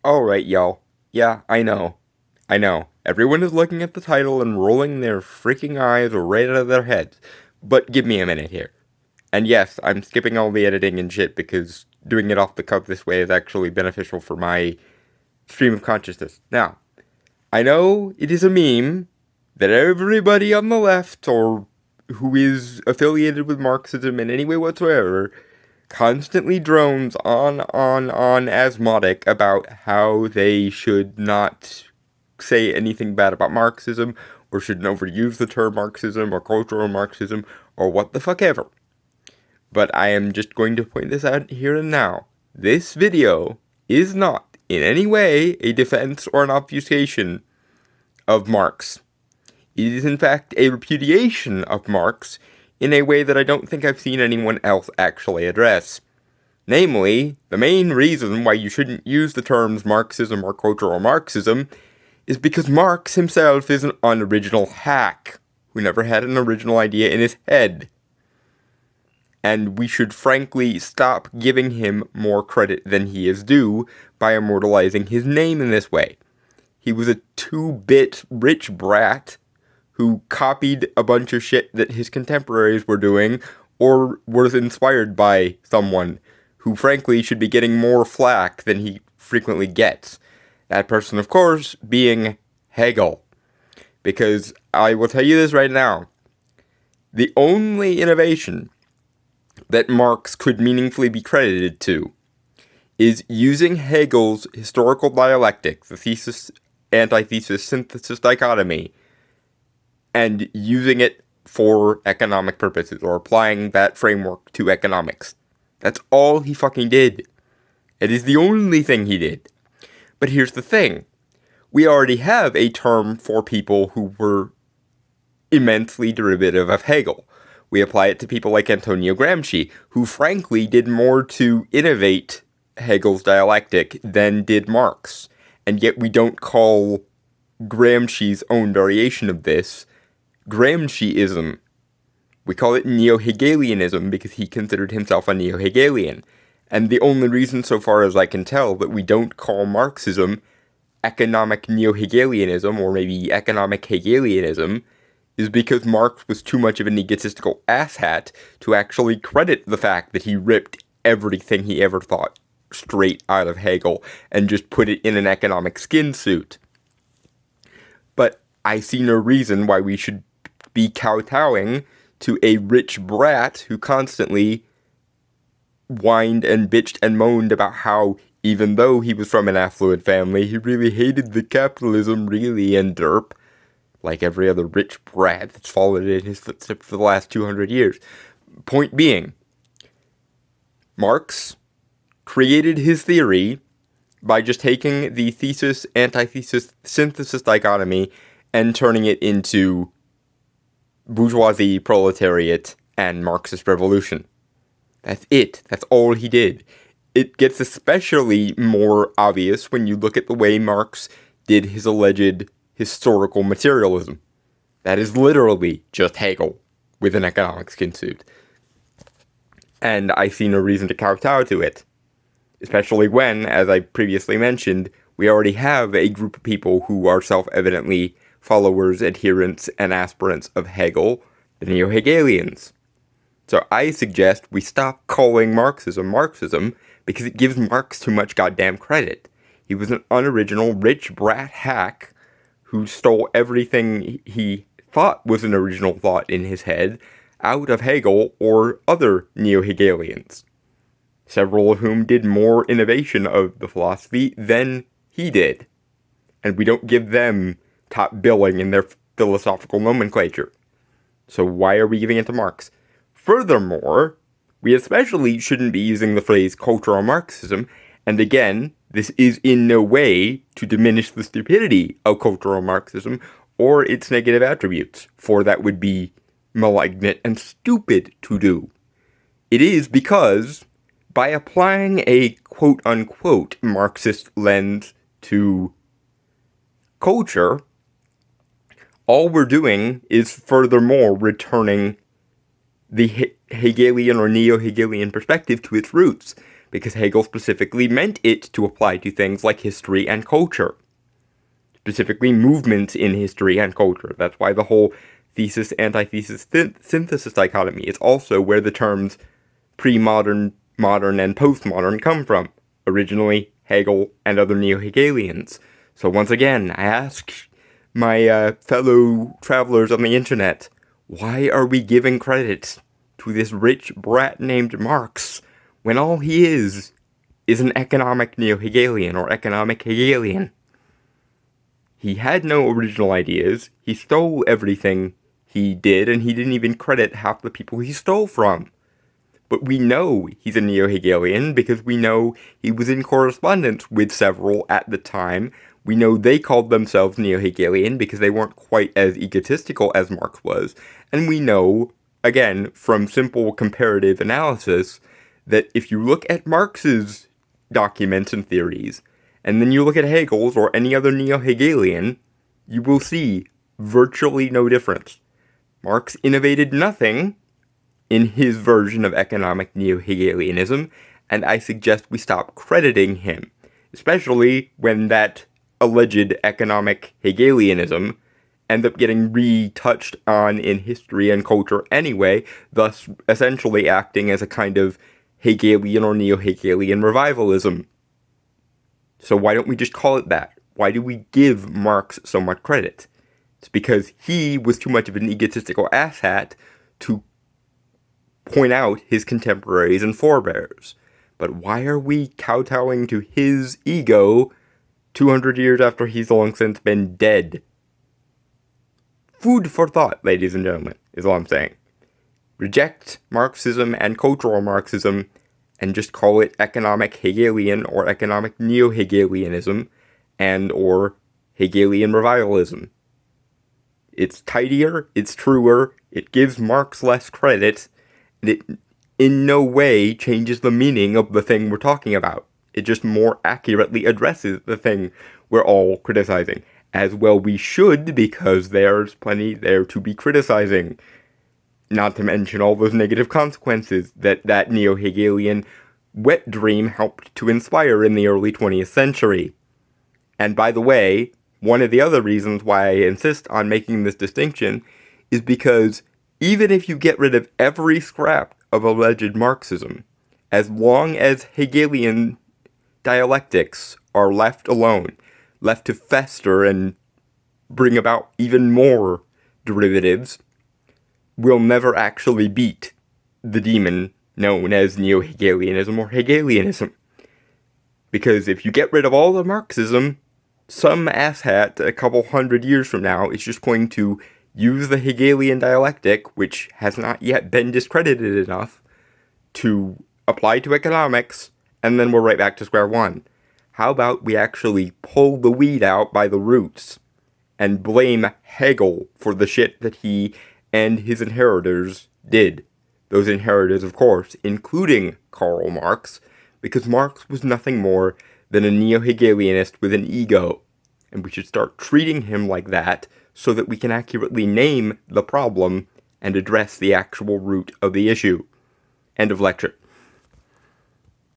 Alright, y'all. Yeah, I know. I know. Everyone is looking at the title and rolling their freaking eyes right out of their heads. But give me a minute here. And yes, I'm skipping all the editing and shit because doing it off the cuff this way is actually beneficial for my stream of consciousness. Now, I know it is a meme that everybody on the left or who is affiliated with Marxism in any way whatsoever constantly drones on Asmodic about how they should not say anything bad about Marxism, or shouldn't overuse the term Marxism, or cultural Marxism, or what the fuck ever. But I am just going to point this out here and now. This video is not in any way a defense or an obfuscation of Marx. It is in fact a repudiation of Marx in a way that I don't think I've seen anyone else actually address. Namely, the main reason why you shouldn't use the terms Marxism or cultural Marxism is because Marx himself is an unoriginal hack who never had an original idea in his head. And we should frankly stop giving him more credit than he is due by immortalizing his name in this way. He was a 2-bit rich brat who copied a bunch of shit that his contemporaries were doing, or was inspired by someone who frankly should be getting more flack than he frequently gets. That person, of course, being Hegel. Because I will tell you this right now, the only innovation that Marx could meaningfully be credited to is using Hegel's historical dialectic, the thesis, antithesis, synthesis dichotomy, and using it for economic purposes, or applying that framework to economics. That's all he fucking did. It is the only thing he did. But here's the thing. We already have a term for people who were immensely derivative of Hegel. We apply it to people like Antonio Gramsci, who frankly did more to innovate Hegel's dialectic than did Marx. And yet we don't call Gramsci's own variation of this Gramsciism. We call it neo-Hegelianism because he considered himself a neo-Hegelian. And the only reason, so far as I can tell, that we don't call Marxism economic neo-Hegelianism, or maybe economic Hegelianism, is because Marx was too much of an egotistical asshat to actually credit the fact that he ripped everything he ever thought straight out of Hegel and just put it in an economic skin suit. But I see no reason why we should be kowtowing to a rich brat who constantly whined and bitched and moaned about how, even though he was from an affluent family, he really hated the capitalism, really, and derp, like every other rich brat that's followed in his footsteps for the last 200 years. Point being, Marx created his theory by just taking the thesis, antithesis, synthesis dichotomy and turning it into bourgeoisie, proletariat, and Marxist revolution. That's it. That's all he did. It gets especially more obvious when you look at the way Marx did his alleged historical materialism. That is literally just Hegel with an economic skin suit. And I see no reason to kowtow to it. Especially when, as I previously mentioned, we already have a group of people who are self-evidently followers, adherents, and aspirants of Hegel, the neo-Hegelians. So I suggest we stop calling Marxism Marxism because it gives Marx too much goddamn credit. He was an unoriginal, rich brat hack who stole everything he thought was an original thought in his head out of Hegel or other neo-Hegelians, several of whom did more innovation of the philosophy than he did. And we don't give them top billing in their philosophical nomenclature. So why are we giving it to Marx? Furthermore, we especially shouldn't be using the phrase cultural Marxism, and again, this is in no way to diminish the stupidity of cultural Marxism or its negative attributes, for that would be malignant and stupid to do. It is because, by applying a quote-unquote Marxist lens to culture, all we're doing is furthermore returning the Hegelian or neo-Hegelian perspective to its roots, because Hegel specifically meant it to apply to things like history and culture. Specifically movements in history and culture. That's why the whole thesis-antithesis synthesis dichotomy is also where the terms pre-modern, modern, and postmodern come from. Originally, Hegel and other neo-Hegelians. So once again, I ask my fellow travelers on the internet, why are we giving credit to this rich brat named Marx when all he is an economic neo-Hegelian or economic Hegelian? He had no original ideas, he stole everything he did, and he didn't even credit half the people he stole from. But we know he's a neo-Hegelian because we know he was in correspondence with several at the time. We know they called themselves neo-Hegelian because they weren't quite as egotistical as Marx was. And we know, again, from simple comparative analysis, that if you look at Marx's documents and theories, and then you look at Hegel's or any other neo-Hegelian, you will see virtually no difference. Marx innovated nothing in his version of economic neo-Hegelianism, and I suggest we stop crediting him, especially when that alleged economic Hegelianism ends up getting retouched on in history and culture anyway, thus essentially acting as a kind of Hegelian or neo-Hegelian revivalism. So why don't we just call it that? Why do we give Marx so much credit? It's because he was too much of an egotistical asshat to point out his contemporaries and forebears. But why are we kowtowing to his ego 200 years after he's long since been dead? Food for thought, ladies and gentlemen, is all I'm saying. Reject Marxism and cultural Marxism and just call it economic Hegelian or economic neo-Hegelianism and or Hegelian revivalism. It's tidier, it's truer, it gives Marx less credit, and it in no way changes the meaning of the thing we're talking about. It just more accurately addresses the thing we're all criticizing. As well we should, because there's plenty there to be criticizing. Not to mention all those negative consequences that neo-Hegelian wet dream helped to inspire in the early 20th century. And by the way, one of the other reasons why I insist on making this distinction is because even if you get rid of every scrap of alleged Marxism, as long as Hegelian dialectics are left alone, left to fester and bring about even more derivatives, we'll never actually beat the demon known as neo-Hegelianism or Hegelianism. Because if you get rid of all the Marxism, some asshat a couple hundred years from now is just going to use the Hegelian dialectic, which has not yet been discredited enough, to apply to economics, and then we're right back to square one. How about we actually pull the weed out by the roots and blame Hegel for the shit that he and his inheritors did? Those inheritors, of course, including Karl Marx, because Marx was nothing more than a neo-Hegelianist with an ego, and we should start treating him like that so that we can accurately name the problem and address the actual root of the issue. End of lecture.